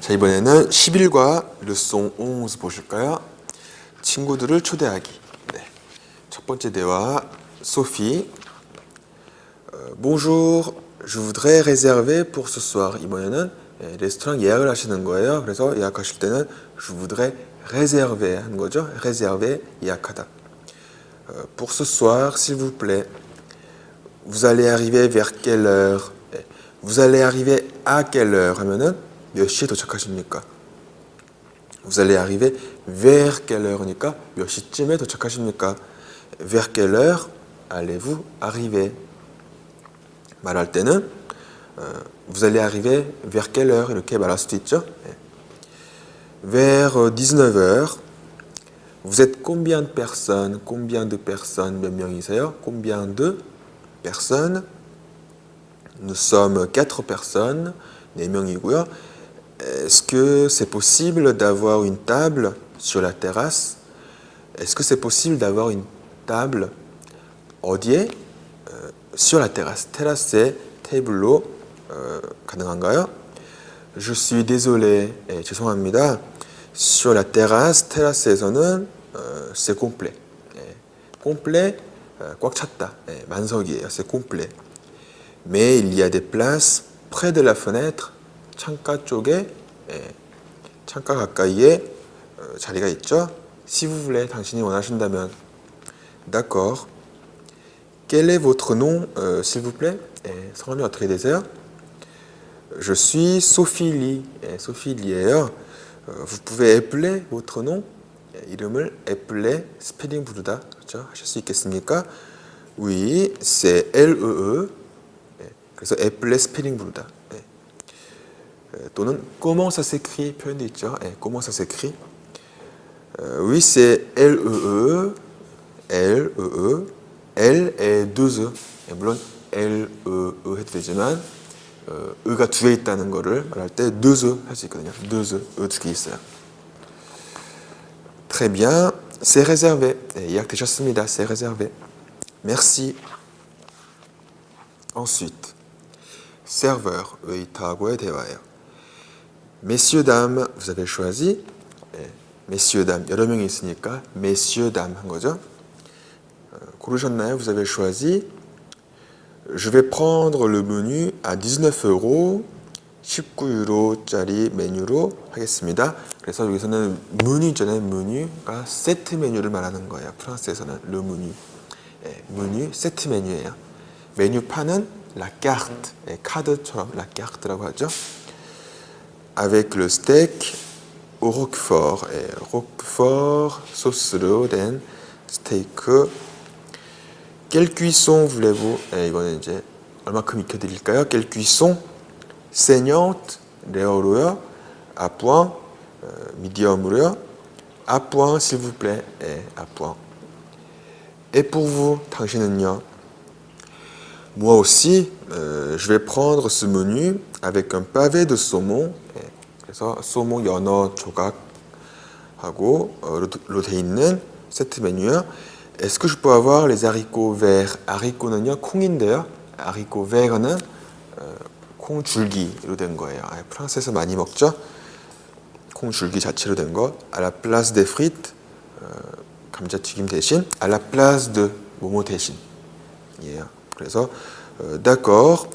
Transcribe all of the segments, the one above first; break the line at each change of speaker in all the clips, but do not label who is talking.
자, 이번에는 11과 르송 11 보실까요? 친구들을 초대하기. 네. 첫 번째 대화, 소피. Bonjour, je voudrais réserver pour ce soir. 이번에는 레스토랑 예약을 하시는 거예요. 그래서 예약하실 때는 je voudrais réserver 하는 거죠. réserver, 예약하다. Pour ce soir, s'il vous plaît. Vous allez arriver vers quelle heure? Vous allez arriver à quelle heure? 하면은 몇 시에 도착하십니까? Vous allez arriver vers quelle heure?니까 몇 시쯤에 도착하십니까? Vers quelle heure allez-vous arriver? 말할 때는 Vous allez arriver vers quelle heure? 이렇게 말할 수도 있죠. Vers 19h. Vous êtes combien de personnes? Combien de personnes? 몇 명이세요? Combien de personnes? Nous sommes 4 personnes. 4명이고요. Est-ce que c'est possible d'avoir une table sur la terrasse? Est-ce que c'est possible d'avoir une table 어디에? Sur la terrasse. 테라스에 테이블로 가능한가요? Je suis désolé. 죄송합니다. Sur la terrasse, 테라스에서는 c'est complet. complet, 꽉 찼다. 만석이에요. c'est complet. Mais il y a des places près de la fenêtre. 창가 쪽에, 창가 가까이에 자리가 있죠. Si vous voulez, 당신이 원하신다면. D'accord. Quel est votre nom, s'il vous plaît? 성함이 어떻게 되세요? Je suis Sophie Lee. Sophie Lee예요. Vous pouvez appeler votre nom? 이름을 appeler, 스펠링 부르다. 그렇죠? 하실 수 있겠습니까? Oui, c'est L-E-E. 그래서 appeler, 스펠링 부르다. 또는 comment ça s'écrit 표현도 있죠. comment ça s'écrit? Oui, c'est L-E-E. L-E-E. L et 2E. 물론 L-E-E 해도 되지만 의가 2개 있다는 거를 말할 때 2E 할 수 있거든요. 2E, 의 2개 있어요. Très bien, c'est réservé. 예약되셨습니다. C'est réservé. Merci. Ensuite, serveur, 웨이터하고의 대화예요. Messieurs, dames, vous avez choisi. Messieurs, dames, 여러 명이 있으니까 Messieurs, dames 한 거죠. 고르셨나요? Vous avez choisi. Je vais prendre le menu à 19 euros. 19유로짜리 메뉴로 하겠습니다. 그래서 여기서는 메뉴 있잖아요. 메뉴가 세트 메뉴를 말하는 거예요. 프랑스에서는 le menu. 메뉴, 세트 메뉴예요. 메뉴판은 la carte, 카드처럼 la carte라고 하죠. Avec le steak au roquefort. roquefort 소스로 된 스테이크. Quelle cuisson voulez-vous? 이거는 이제 얼마큼 익혀드릴까요? Quelle cuisson? saignante, 레어로요. à point, medium으로요. à point, s'il vous plaît. à point. Et pour vous, 당신은요? Moi aussi, je vais prendre ce menu avec un pavé de saumon. 그래서 소모 연어 조각하고 로 돼 있는 세트 메뉴요. Est-ce que je peux avoir les haricots verts? haricots는요 콩인데요. haricots verts는 콩 줄기로 된 거예요. 프랑스에서 많이 먹죠. 콩 줄기 자체로 된 거. À la place des frites, 감자튀김 대신. À la place de 뭐뭐 대신이에요. 그래서 d'accord.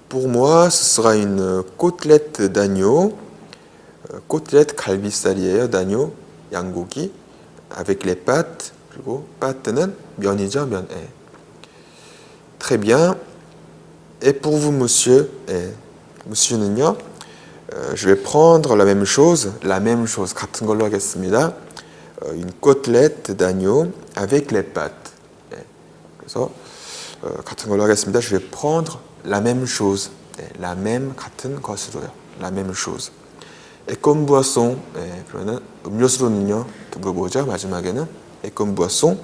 Pour moi, ce sera une côtelette d'agneau. côtelette 갈비살이에요. d'agneau 양고기. avec les pâtes. 그리고 pâte는 면이죠. 면. Très bien. Et pour vous, monsieur, monsieur는요, je vais prendre la même chose, 같은 걸로 하겠습니다. une côtelette d'agneau avec les pâtes. 그래서 같은 걸로 하겠습니다. Je vais prendre la même chose, la même 같은 것으로요. la même chose. Et comme boisson, 그러면 음료수로는요, 물어보죠. 마지막에는 et comme boisson,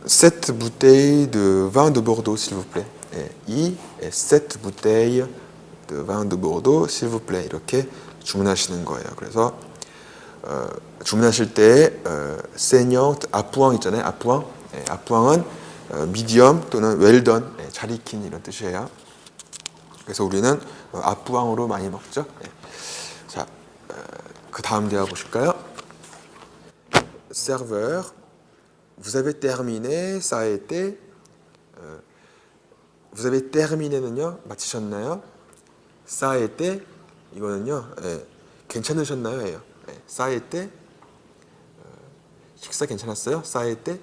7 bouteilles de vin de Bordeaux, s'il vous plaît. et 7 bouteilles de vin de Bordeaux, s'il vous plaît. 이렇게 주문하시는 거예요. 그래서 주문하실 때 saignante, à point 있잖아요. à point. à point은 medium 또는 well done, 잘 익힌 이런 뜻이에요. 그래서 우리는 à point으로 많이 먹죠. 그 다음 대화 보실까요? Serveur, vous avez terminé, ça a été. Vous avez terminé는요, 마치셨나요? Ça a été, 이거는요, 괜찮으셨나요? 예요. Ça a été, 식사 괜찮았어요? Ça a été,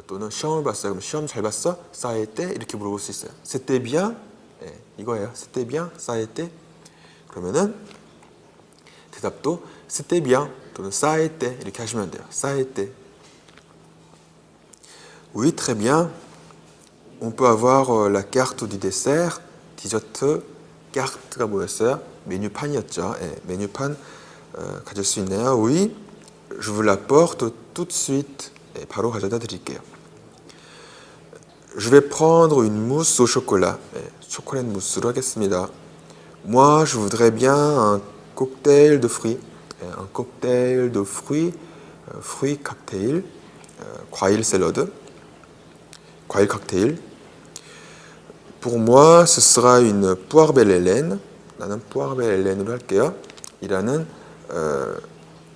또는 시험을 봤어요. 그럼 시험 잘 봤어? Ça a été, 이렇게 물어볼 수 있어요. C'était bien, 이거예요. C'était bien, ça a été. 그러면은 대답도 C'était bien, 또는 ça a été, 이렇게 하시면 돼요. Ça a été. Oui, très bien. On peut avoir la carte du dessert. 디저트 카트가 뭐였어요? 메뉴판이었죠. 메뉴판 가질 수 있나요? Oui, je vous l'apporte tout de suite. 바로 가져다 드릴게요. Je vais prendre une mousse au chocolat. 초콜릿 무스로 하겠습니다. Moi, je voudrais bien un cocktail de fruits. Un cocktail de fruits, fruits cocktail, 과일 샐러드, 과일 칵테일. Pour moi, ce sera une poire belle Hélène. 나는 poire belle Hélène으로 할게요. 이라는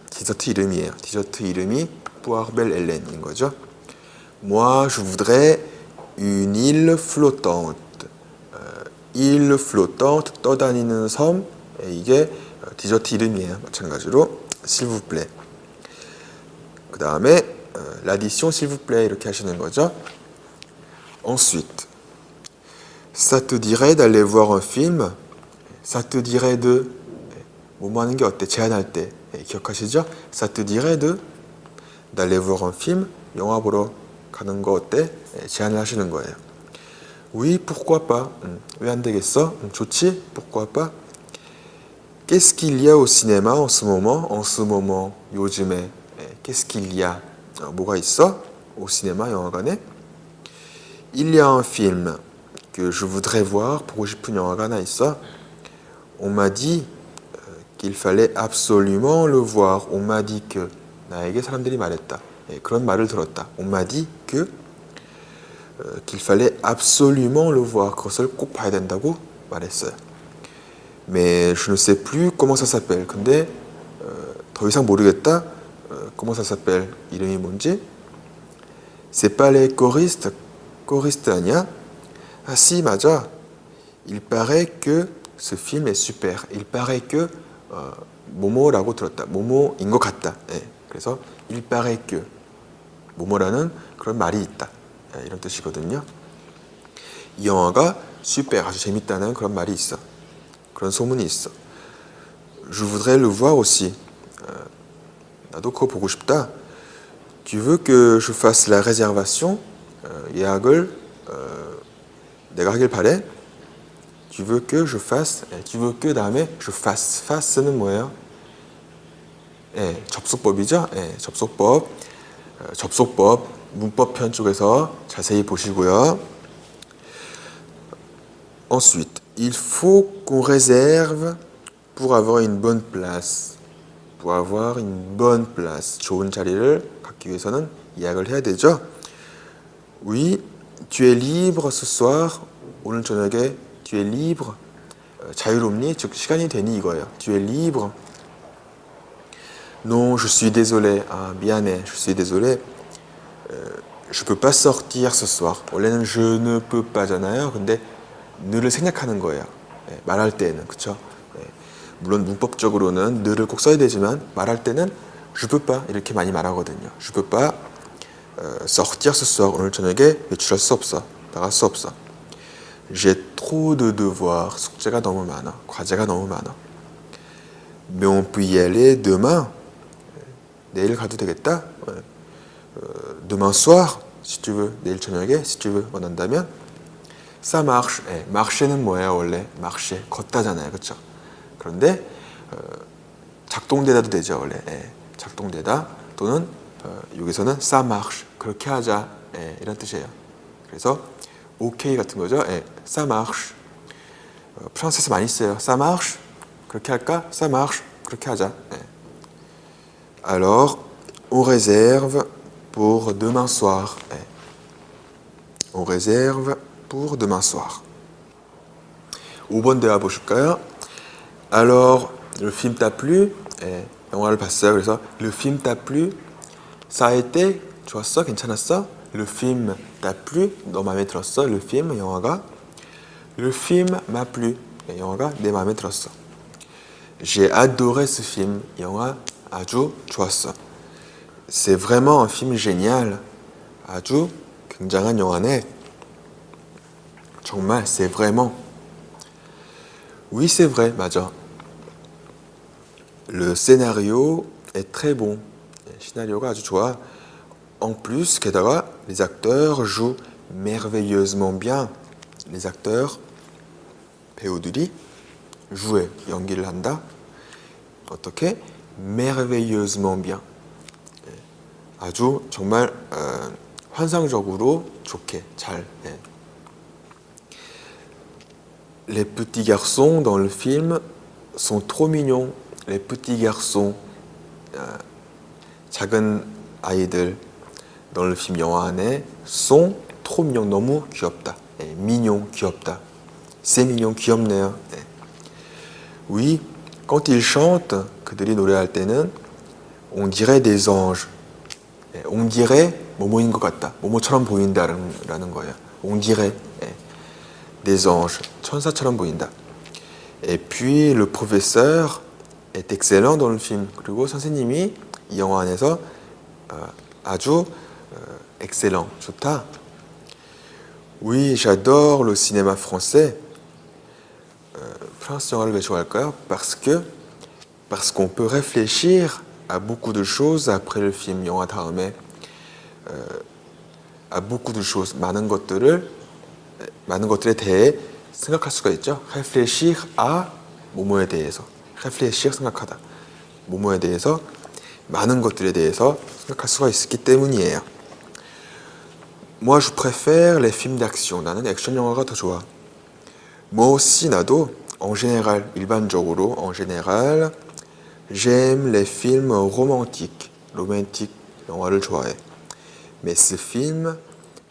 디저트 이름이에요. 디저트 이름이 poire belle Hélène인 거죠. Moi, je voudrais une île flottante. île flottante, 떠다니는 섬. 이게 디저트 이름이에요. 마찬가지로 s'il vous plaît. 그 다음에 l'addition s'il vous plaît 이렇게 하시는 거죠. Ensuite, ça te dirait d'aller voir un film? Ça te dirait de 뭐뭐 하는 게 어때? 제안할 때 기억하시죠? Ça te dirait de d'aller voir un film? 영화 보러 가는 거 어때? 제안을 하시는 거예요. Oui, pourquoi pas? 왜 안 되겠어? 좋지? Pourquoi pas? Qu'est-ce qu'il y a au cinéma en ce moment? En ce moment, 요즘에 Qu'est-ce qu'il y a? 뭐가 있어? Au cinéma, 영화관에? Il y a un film que je voudrais voir. 보고 싶은 영화가 하나 있어. On m'a dit qu'il fallait absolument le voir. On m'a dit que 나에게 사람들이 말했다. 그런 말을 들었다. On m'a dit que qu'il fallait absolument le voir. 그것을 꼭 봐야 된다고 말했어요. Mais je ne sais plus comment ça s'appelle. 근데 더 이상 모르겠다. comment ça s'appelle? 이름이 뭔지? C'est pas les choristes. choriste 아니야? Ah si, 맞아. Il paraît que ce film est super. Il paraît que 뭐뭐라고 들었다. 뭐뭐인 것 같다. 그래서 il paraît que 뭐뭐라는 그런 말이 있다. 이런 뜻이거든요. 이 영화가 super, 아주 재밌다는 그런 말이 있어. 그런 소문이 있어. Je voudrais le voir aussi. 나도 그거 보고 싶다. Tu veux que je fasse la réservation? 예약을 내가 하길 바래? Tu veux que je fasse? Tu veux que 다음에 je fasse. fasse는 뭐예요? 접속법이죠? 접속법. 접속법 문법편 쪽에서 자세히 보시고요. Ensuite, il faut qu'on réserve pour avoir une bonne place. Pour avoir une bonne place. 좋은 자리를 갖기 위해서는 예약을 해야 되죠. Oui, tu es libre ce soir. 오늘 저녁에 tu es libre. 자유롭니? 즉 시간이 되니 이거예요. Tu es libre. Non, je suis désolé. 아, 미안해. Je suis désolé. Je peux pas sortir ce soir. 원래는 je ne peux pas잖아요. 근데 ne를 생략하는 거예요. 말할 때는 그렇죠? 물론 문법적으로는 ne를 꼭 써야 되지만 말할 때는 je peux pas 이렇게 많이 말하거든요. Je peux pas sortir ce soir. 오늘 저녁에 외출할 수 없어. 나갈 수 없어. J'ai trop de devoirs. 숙제가 너무 많아. 과제가 너무 많아. Mais on peut y aller demain. 내일 가도 되겠다. Demain soir, si tu veux. 내일 저녁에, si tu veux. 원한다면. Ça marche. marche는 뭐예요, 원래? marcher. 걷다잖아요. 그렇죠? 그런데 작동되다도 되죠, 원래. 작동되다. 또는 여기서는 ça marche. 그렇게 하자. 이런 뜻이에요. 그래서 OK 같은 거죠. ça marche. 프랑스에서 많이 써요. ça marche. 그렇게 할까? ça marche. 그렇게 하자. Alors, on réserve pour demain soir. On réserve pour demain soir. 5번 대화 보실까요? Alors, le film t'a plu? 영화를 봤어요. 그래서 le film t'a plu? ça a été? 좋았어? 괜찮았어? le film t'a plu? 너 마음에 들었어? le film 영화가 le film m'a plu. 영화가 내 마음에 들었어. j'ai adoré ce film. 영화 아주 좋았어. c'est vraiment un film génial. 아주 굉장한 영화네. 정말 c'est vraiment. oui, c'est vrai. 맞아. le scénario est très bon. 시나리오가 아주 좋아. En plus, 게다가 les acteurs jouent merveilleusement bien. les acteurs, 배우들이 jouer, 연기를 한다. 어떻게? merveilleusement bien. 아주 정말 환상적으로 좋게 잘. Les petits garçons dans le film sont trop mignons. Les petits garçons, 작은 아이들 dans le film 영화 안에 sont trop mignons. 너무 귀엽다. mignon, 귀엽다. c'est mignon, 귀엽네요. oui, quand ils chantent, 그들이 노래할 때는 on dirait des anges. on dirait 뭐뭐인 것 같다. 뭐뭐처럼 보인다라는 거예요. on dirait des anges. 천사처럼 보인다. Et puis le professeur est excellent dans le film. 그리고 선생님이 이 영화 안에서 아주 excellent, 좋다. Oui, j'adore le cinéma français. 프랑스 영화를 왜 좋아할까요? Parce qu'on peut réfléchir à beaucoup de choses après le film. 영화 다음에 à beaucoup de choses, 많은 것들에 대해 생각할 수가 있죠. réfléchir à 뭐뭐에 대해서. réfléchir 생각하다. 뭐뭐에 대해서 많은 것들에 대해서 생각할 수가 있기 때문이에요. Moi, je préfère les films d'action. 나는 액션 영화가 더 좋아. Moi aussi, 나도 en général, 일반적으로 en général, j'aime les films romantiques. romantique 영화를 좋아해. Mais ce film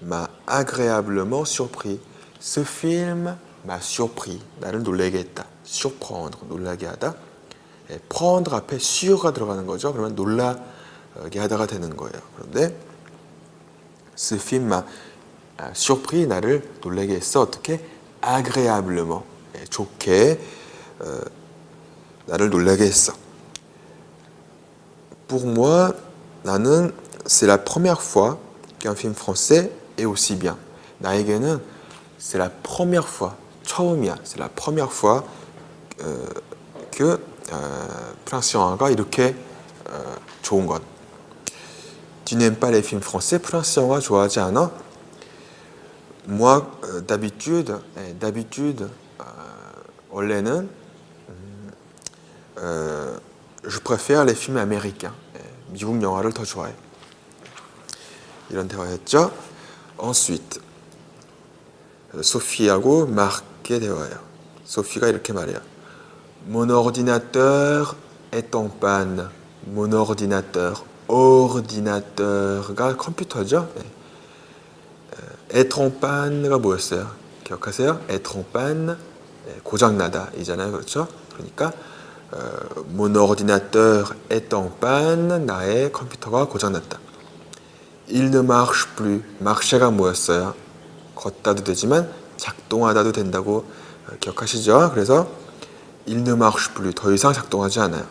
m'a agréablement surpris. Ce film m'a surpris. 나를 놀라게 했다. surprendre, 놀라게 하다. prendre 앞에 sur가 들어가는 거죠. 그러면 놀라게 하다가 되는 거예요. 그런데 ce film m'a surpris, 나를 놀라게 했어. 어떻게? agréablement, 좋게 나를 놀라게 했어. Pour moi, 나는 c'est la première fois qu'un film français est aussi bien. 나에게는 c'est la première fois, 처음이야. c'est la première fois que 프랑스 영화가 이렇게 좋은 건. Tu n'aimes pas les films français? 프랑스 영화 좋아하지 않아? Moi, d'habitude, 원래는 je préfère les films américains. 미국 영화를 더 좋아해. 이런 대화였죠. Ensuite, 소피하고 마크의 대화예요. 소피가 이렇게 말해요. Mon ordinateur est en panne. Mon ordinateur. ordinateur가 컴퓨터죠. être en panne가 뭐였어요? 기억하세요? être en panne, 고장나다 이잖아요. 그렇죠? 그러니까 mon ordinateur est en panne, 나의 컴퓨터가 고장났다. il ne marche plus, marche가 뭐였어요? 걷다도 되지만 작동하다도 된다고 기억하시죠? 그래서 il ne marche plus, 더 이상 작동하지 않아요.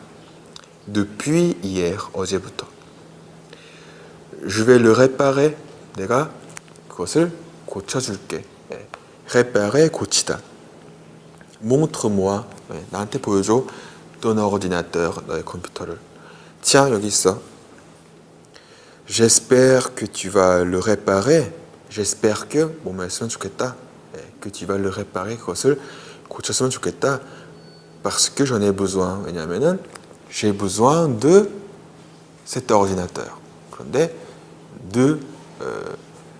depuis hier, 어제부터. je vais le réparer, 내가 그것을 고쳐줄게. réparer, 고치다. montre-moi, 나한테 보여줘. ton ordinateur, 너의 컴퓨터를. tiens, 여기 있어. j'espère que tu vas le réparer. j'espère que, 뭐뭐 했으면 좋겠다. que tu vas le réparer, 그것을 고쳤으면 좋겠다. parce que j'en ai besoin. 왜냐하면은 j'ai besoin de cet ordinateur. 그런데 de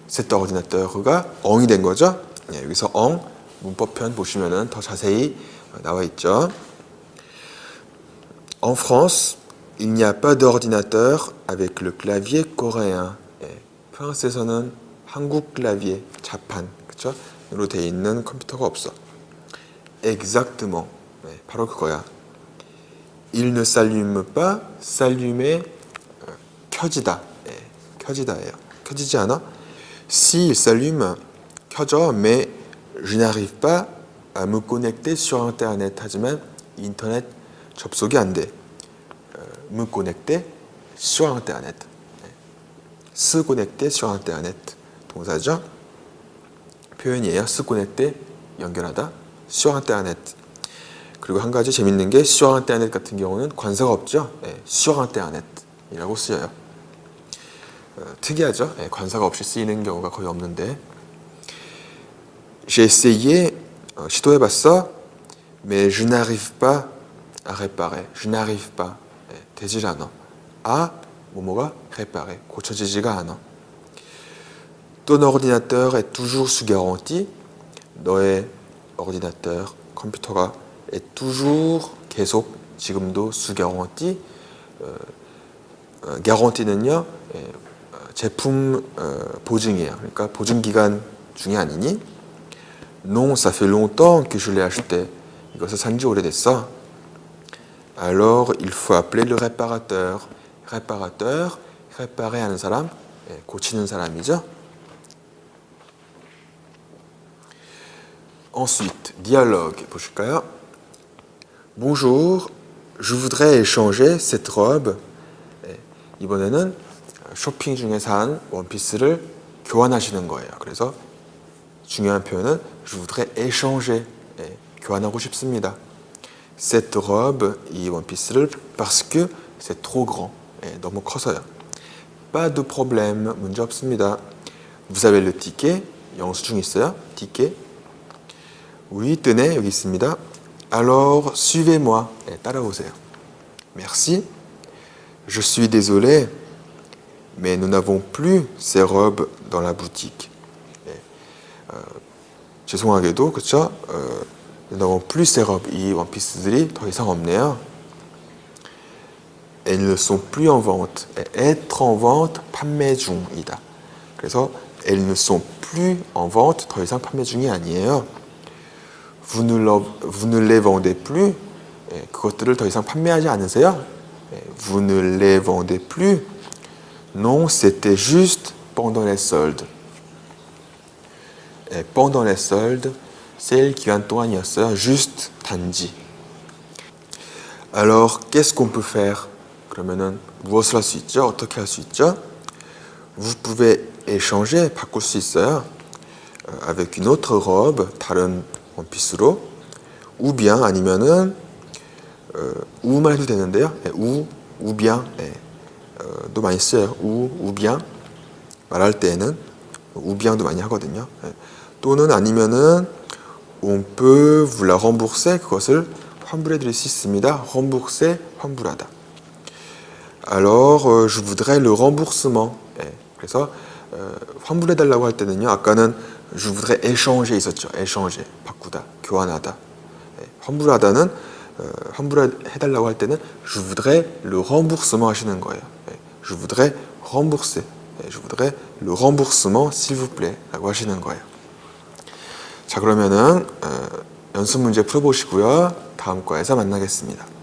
cet ordinateur가 엉이 된 거죠. 여기서 엉 문법편 보시면은 더 자세히 나와 있죠. En France, il n'y a pas d'ordinateur avec le clavier coréen. 프랑스에서는 한국 클라비에 자판, 그렇죠? 으로 돼 있는 컴퓨터가 없어. Exactement. 바로 그거야. il ne s'allume pas, s'allumer, 켜지다. 켜지다예요. 켜지지 않아? Si il s'allume, 켜져, mais je n'arrive pas à me connecter sur internet. 하지만 인터넷 접속이 안 돼. me connecter sur internet. se connecter sur internet. 동사죠. 표현이에요. se connecter, 연결하다. sur internet. 그리고 한 가지 재밌는 게 sur internet 같은 경우는 관사가 없죠. sur internet이라고 쓰여요. 특이하죠. 관사가 없이 쓰이는 경우가 거의 없는데. J'ai essayé, 시도해봤어. Mais je n'arrive pas à réparer. Je n'arrive pas. 되질 않아. à 뭐뭐가 réparer. 고쳐지지가 않아. Ton ordinateur est toujours sous garantie. 너의 ordinateur, 컴퓨터가 est toujours 계속 지금도 sous garantie. garanti는요 제품 보증이에요. 그러니까 보증 기간 중에 아니니. Non, ça fait longtemps que je l'ai acheté. 이것을 산지 오래됐어. Alors, il faut appeler le réparateur. réparateur, réparer 하는 사람, 고치는 사람이죠. Ensuite, dialogue 보실까요? Bonjour, je voudrais échanger cette robe. 이번에는 쇼핑 중에 산 원피스를 교환하시는 거예요. 그래서 중요한 표현은 je voudrais échanger, 교환하고 싶습니다. Cette robe, 이 원피스를 parce que c'est trop grand, 너무 커서요. Pas de problème, 문제 없습니다. Vous avez le ticket, 영수증 있어요? ticket. Oui, tenez, 여기 있습니다. Alors, suivez-moi, 따라오세요. Merci. Je suis désolé, mais nous n'avons plus ces robes dans la boutique. 죄송하게도 그렇죠? nous n'avons plus ces robes. 이 원피스들이 더 이상 없네요. Elles ne sont plus en vente. être en vente, 판매 중이다. 그래서 elles ne sont plus en vente, 더 이상 판매 중이 아니에요. Vous ne les vendez plus. 그것들을 더 이상 판매하지 않으세요? Vous ne les vendez plus. Non, c'était juste pendant les soldes. pendant les soldes, 세일 기간 동안이었어요. juste, 단지. Alors, qu'est-ce qu'on peut faire? 그러면은 무엇을 할 수 있죠? 어떻게 할 수 있죠? Vous pouvez échanger, 바꿀 수 있어요. avec une autre robe, 다른 원피스로. ou bien, 아니면은 ou만 해도 되는데요. ou bien, 도 많이 써요. ou bien 말할 때에는 ou bien도 많이 하거든요. 또는 아니면은 on peut vous la rembourser, 그것을 환불해 드릴 수 있습니다. rembourser, 환불하다. Alors, je voudrais le remboursement. 그래서 환불해 달라고 할 때는요. 아까는 je voudrais échanger 있었죠. échanger, 바꾸다, 교환하다. 환불하다는 환불해 달라고 할 때는 je voudrais le remboursement 하시는 거예요. je voudrais rembourser. je voudrais le remboursement s'il vous plaît 라고 하시는 거예요. 자, 그러면은 연습 문제 풀어보시고요. 다음 과에서 만나겠습니다.